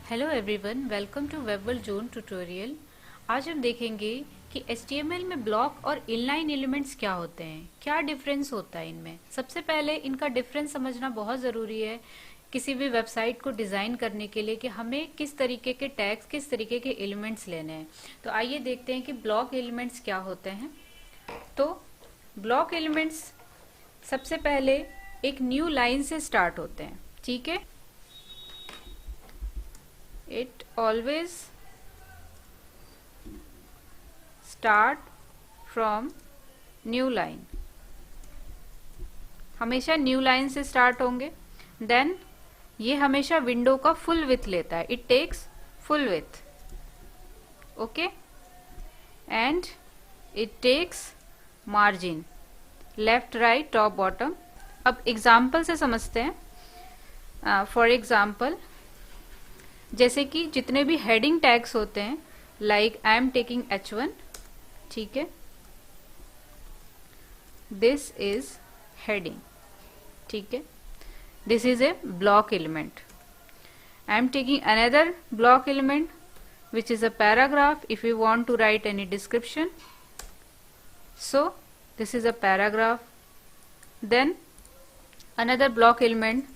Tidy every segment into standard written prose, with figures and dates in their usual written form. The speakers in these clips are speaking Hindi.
Hello everyone, welcome to Webworld zone tutorial. आज हम देखेंगे कि HTML में ब्लॉक और इनलाइन एलिमेंट्स क्या होते हैं, क्या डिफरेंस होता है इनमें। सबसे पहले इनका डिफरेंस समझना बहुत ज़रूरी है किसी भी वेबसाइट को डिज़ाइन करने के लिए कि हमें किस तरीके के टैग्स, किस तरीके के एलिमेंट्स लेने हैं। तो आइए देखते हैं कि ब्लॉक एलिमेंट्स क्या होते हैं। तो ब्लॉक एलिमेंट्स सबसे पहले एक न्यू लाइन से स्टार्ट होते हैं, ठीक है। It always start from new line, हमेशा न्यू लाइन से स्टार्ट होंगे। देन ये हमेशा विंडो का फुल विथ लेता है, it takes full width, okay. And it takes margin, left right top bottom. अब एग्जाम्पल से समझते हैं। फॉर एग्जाम्पल, जैसे कि जितने भी हेडिंग टैग्स होते हैं, like I am taking H1, ठीक है, दिस इज हेडिंग, ठीक है, this is a block element. I am taking another block element which is a paragraph if you want to write any description, so this is a paragraph. Then another block element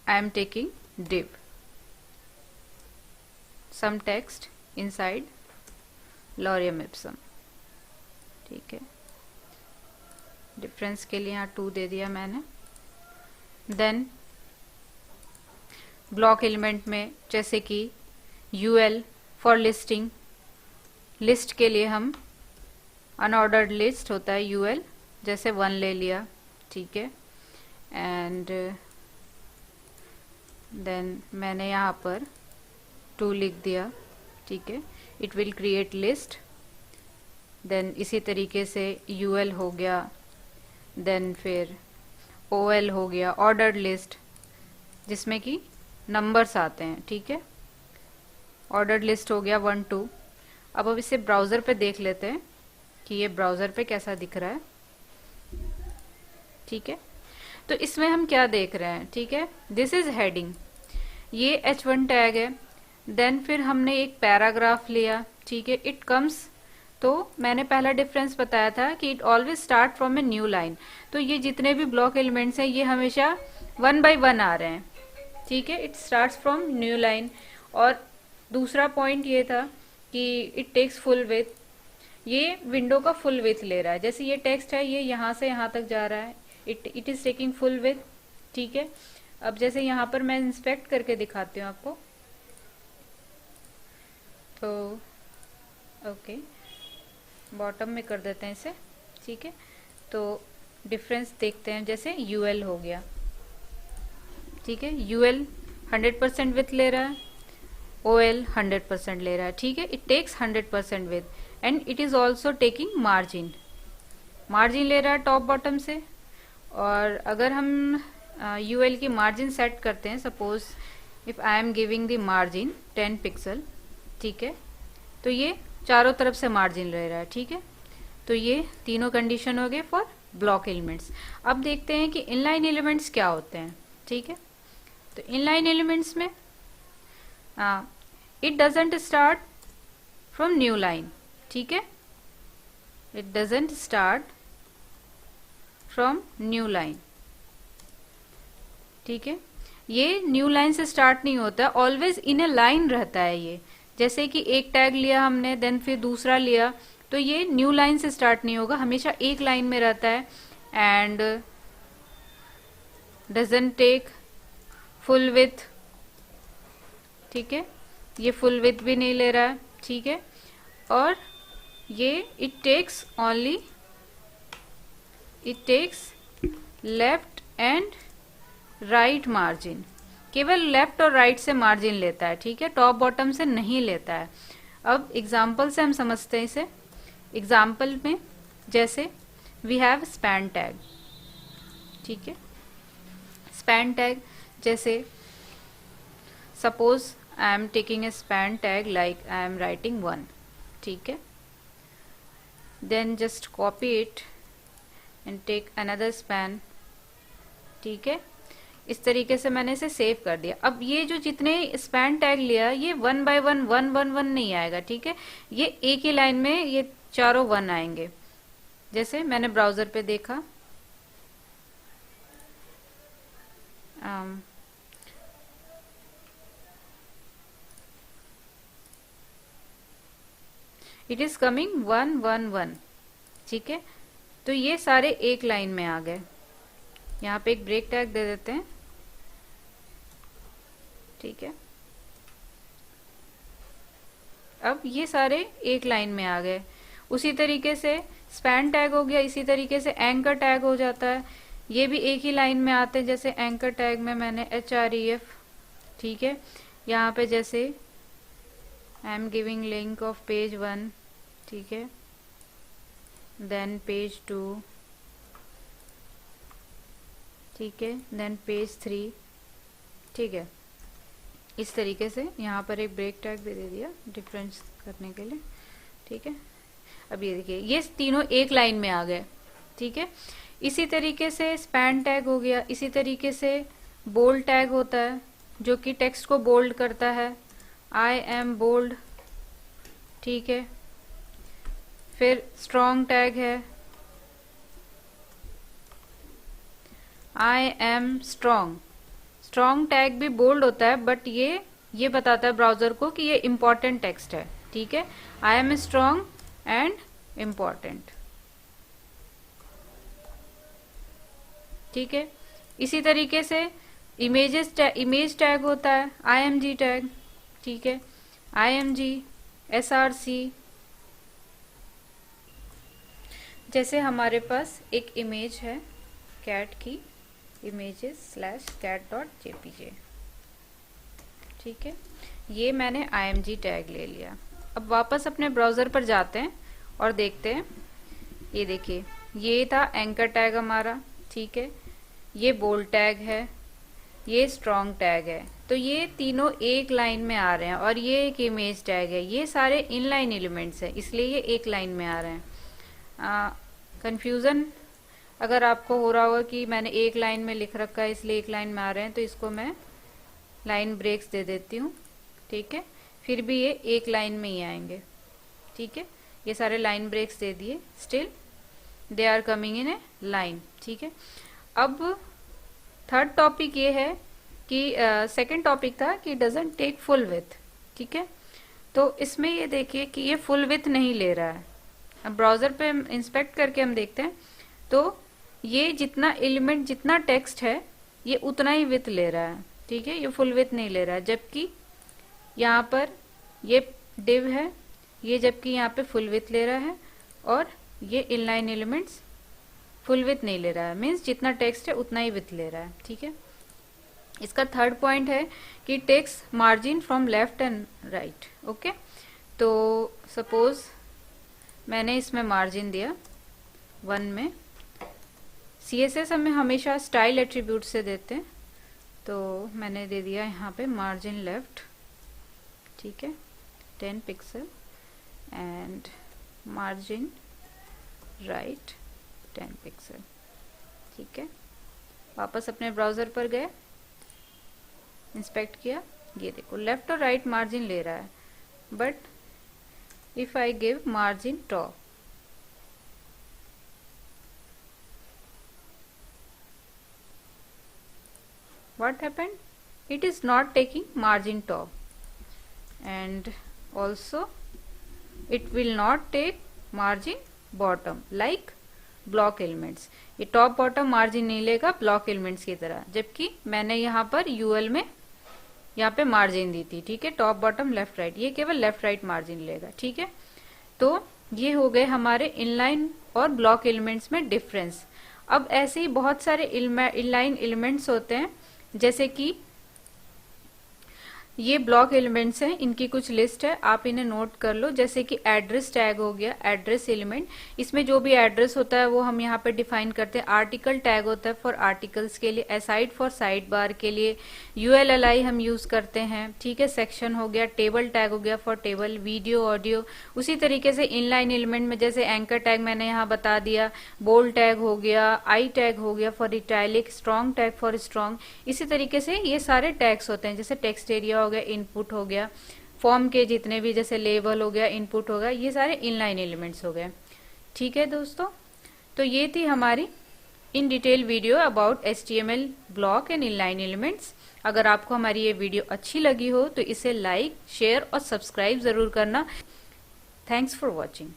I am taking div, some text inside lorem ipsum, ठीक है। डिफरेंस के लिए यहाँ 2 दे दिया मैंने। देन ब्लॉक एलिमेंट में जैसे कि UL फॉर लिस्टिंग, लिस्ट के लिए हम अनऑर्डर्ड लिस्ट होता है UL, जैसे 1 ले लिया, ठीक है। एंड देन मैंने यहाँ पर 2 लिख दिया, ठीक है, it will create list. Then इसी तरीके से UL हो गया, देन फिर OL हो गया, ऑर्डर्ड लिस्ट, जिसमें कि नंबर्स आते हैं, ठीक है। ऑर्डर्ड लिस्ट हो गया 1 2। अब इसे ब्राउज़र पे देख लेते हैं कि ये ब्राउज़र पे कैसा दिख रहा है, ठीक है। तो इसमें हम क्या देख रहे हैं, ठीक है, दिस इज हेडिंग, ये H1 टैग है। देन फिर हमने एक पैराग्राफ लिया, ठीक है, इट कम्स, तो मैंने पहला डिफरेंस बताया था कि it always start from a new line. तो ये जितने भी ब्लॉक एलिमेंट्स हैं ये हमेशा 1 by 1 आ रहे हैं, ठीक है, it starts from new line. और दूसरा पॉइंट ये था कि इट टेक्स फुल विथ, ये विंडो का फुल विथ ले रहा है। जैसे ये टेक्स्ट है, ये यहाँ से यहाँ तक जा रहा है, it is taking full width, ठीक है। अब जैसे यहाँ पर मैं इंस्पेक्ट करके दिखाती हूँ आपको, तो ओके, बॉटम में कर देते हैं इसे, ठीक है। तो डिफरेंस देखते हैं, जैसे UL हो गया, ठीक है, UL 100% विथ ले रहा है, OL 100% ले रहा है, ठीक है, it takes 100% width. And it is also taking margin, margin ले रहा है टॉप बॉटम से। और अगर हम UL की मार्जिन सेट करते हैं, suppose if I am giving the margin 10 pixel, ठीक है, तो ये चारों तरफ से मार्जिन ले रहा है, ठीक है। तो ये तीनों कंडीशन हो गए फॉर ब्लॉक एलिमेंट्स। अब देखते हैं कि इनलाइन एलिमेंट्स क्या होते हैं, ठीक है। तो इनलाइन एलिमेंट्स में it doesn't start from new line, ठीक है, it doesn't start from new line, ठीक है। ये न्यू लाइन से स्टार्ट नहीं होता, ऑलवेज इन ए लाइन रहता है ये। जैसे कि एक टैग लिया हमने, देन फिर दूसरा लिया, तो ये न्यू लाइन से स्टार्ट नहीं होगा, हमेशा एक लाइन में रहता है। And doesn't take full width, ठीक है, ये फुल विथ भी नहीं ले रहा है, ठीक है। और ये it takes only, it takes left and right margin, केवल लेफ्ट और राइट से मार्जिन लेता है, ठीक है, टॉप बॉटम से नहीं लेता है। अब एग्जाम्पल से हम समझते हैं इसे। एग्जाम्पल में जैसे वी हैव स्पैन टैग, ठीक है, स्पैन टैग जैसे suppose I am taking a span tag like I am writing 1, ठीक है। Then just copy it and take another span, ठीक है। इस तरीके से मैंने इसे सेव कर दिया। अब ये जो जितने स्पैन टैग लिया ये 1 बाय 1 1 1 1 नहीं आएगा, ठीक है, ये एक ही लाइन में ये चारों 1 आएंगे। जैसे मैंने ब्राउजर पे देखा, इट इज कमिंग 1 1 1, ठीक है। तो ये सारे एक लाइन में आ गए। यहाँ पे एक ब्रेक टैग दे देते हैं, ठीक है। अब ये सारे एक लाइन में आ गए। उसी तरीके से स्पैन टैग हो गया, इसी तरीके से एंकर टैग हो जाता है, ये भी एक ही लाइन में आते हैं। जैसे एंकर टैग में मैंने href, ठीक है, यहाँ पे जैसे I am giving link of page 1, ठीक है, देन पेज 2, ठीक है, देन पेज 3, ठीक है। इस तरीके से यहाँ पर एक ब्रेक टैग भी दे दिया डिफरेंस करने के लिए, ठीक है। अब ये देखिए ये तीनों एक लाइन में आ गए, ठीक है। इसी तरीके से स्पैन टैग हो गया, इसी तरीके से बोल्ड टैग होता है जो कि टेक्स्ट को बोल्ड करता है, आई एम बोल्ड, ठीक है। फिर स्ट्रॉन्ग टैग है, I am strong. Strong tag भी बोल्ड होता है, बट ये बताता है ब्राउजर को कि ये इंपॉर्टेंट टेक्स्ट है, ठीक है। I am strong and important, ठीक है। इसी तरीके से इमेज टैग होता है, IMG टैग, ठीक है, IMG, SRC। जैसे हमारे पास एक इमेज है कैट की, images/cat.jpg, ठीक है, ये मैंने IMG टैग ले लिया। अब वापस अपने ब्राउजर पर जाते हैं और देखते हैं। ये देखिए ये था एंकर टैग हमारा, ठीक है, ये बोल्ड टैग है, ये स्ट्रॉन्ग टैग है। तो ये तीनों एक लाइन में आ रहे हैं, और ये एक इमेज टैग है। ये सारे इनलाइन एलिमेंट्स हैं, इसलिए ये एक लाइन में आ रहे हैं। कंफ्यूजन अगर आपको हो रहा होगा कि मैंने एक लाइन में लिख रखा है इसलिए एक लाइन में आ रहे हैं, तो इसको मैं लाइन ब्रेक्स दे देती हूँ, ठीक है, फिर भी ये एक लाइन में ही आएंगे, ठीक है। ये सारे लाइन ब्रेक्स दे दिए, still they are coming in a line, ठीक है। अब थर्ड टॉपिक ये है कि सेकंड टॉपिक था कि डजंट टेक फुल विथ, ठीक है। तो इसमें ये देखिए कि ये फुल विथ नहीं ले रहा है। अब ब्राउजर पे इंस्पेक्ट करके हम देखते हैं तो ये जितना एलिमेंट, जितना टेक्स्ट है, ये उतना ही विथ ले रहा है, ठीक है, ये फुल विथ नहीं ले रहा है। जबकि यहाँ पर ये डिव है, ये जबकि यहाँ पे फुल विथ ले रहा है, और ये इनलाइन एलिमेंट्स फुल विथ नहीं ले रहा है, मीन्स जितना टेक्स्ट है उतना ही विथ ले रहा है, ठीक है। इसका थर्ड पॉइंट है कि text margin from left and right, okay. तो सपोज मैंने इसमें मार्जिन दिया 1 में, CSS हमें हमेशा स्टाइल एट्रीब्यूट से देते हैं, तो मैंने दे दिया यहाँ पे मार्जिन लेफ्ट, ठीक है, 10 pixel, and margin right 10 pixel, ठीक है। वापस अपने ब्राउजर पर गए, इंस्पेक्ट किया, ये देखो लेफ्ट और राइट मार्जिन ले रहा है, but if I give margin top, what happened? It is not taking margin top, and also it will not take margin bottom like block elements. ये टॉप बॉटम मार्जिन नहीं लेगा ब्लॉक एलिमेंट्स की तरह, जबकि मैंने यहाँ पर UL में यहाँ पे मार्जिन दी थी, ठीक है, टॉप बॉटम लेफ्ट राइट, ये केवल लेफ्ट राइट मार्जिन लेगा, ठीक है। तो ये हो गए हमारे इनलाइन और ब्लॉक एलिमेंट्स में डिफरेंस। अब ऐसे ही बहुत सारे इनलाइन एलिमेंट्स होते हैं, जैसे कि ये ब्लॉक एलिमेंट्स हैं, इनकी कुछ लिस्ट है, आप इन्हें नोट कर लो। जैसे कि एड्रेस टैग हो गया, एड्रेस एलिमेंट, इसमें जो भी एड्रेस होता है वो हम यहाँ पे डिफाइन करते हैं। आर्टिकल टैग होता है फॉर आर्टिकल्स के लिए, असाइड फॉर साइड बार के लिए, यूएलएलआई हम यूज करते हैं, ठीक है। सेक्शन हो गया, टेबल टैग हो गया फॉर टेबल, वीडियो, ऑडियो। उसी तरीके से इनलाइन एलिमेंट में जैसे एंकर टैग मैंने यहाँ बता दिया, बोल्ड टैग हो गया, आई टैग हो गया for italic, strong tag for strong. इसी तरीके से ये सारे टैग्स होते हैं। जैसे टेक्स्ट एरिया हो गया, इनपुट हो गया, फॉर्म के जितने भी जैसे लेबल हो गया, इनपुट हो गया, ये सारे इनलाइन एलिमेंट्स हो गए, ठीक है दोस्तों। तो ये थी हमारी in detail video about HTML block and inline elements. अगर आपको हमारी ये वीडियो अच्छी लगी हो तो इसे लाइक, शेयर और सब्सक्राइब जरूर करना। Thanks for watching.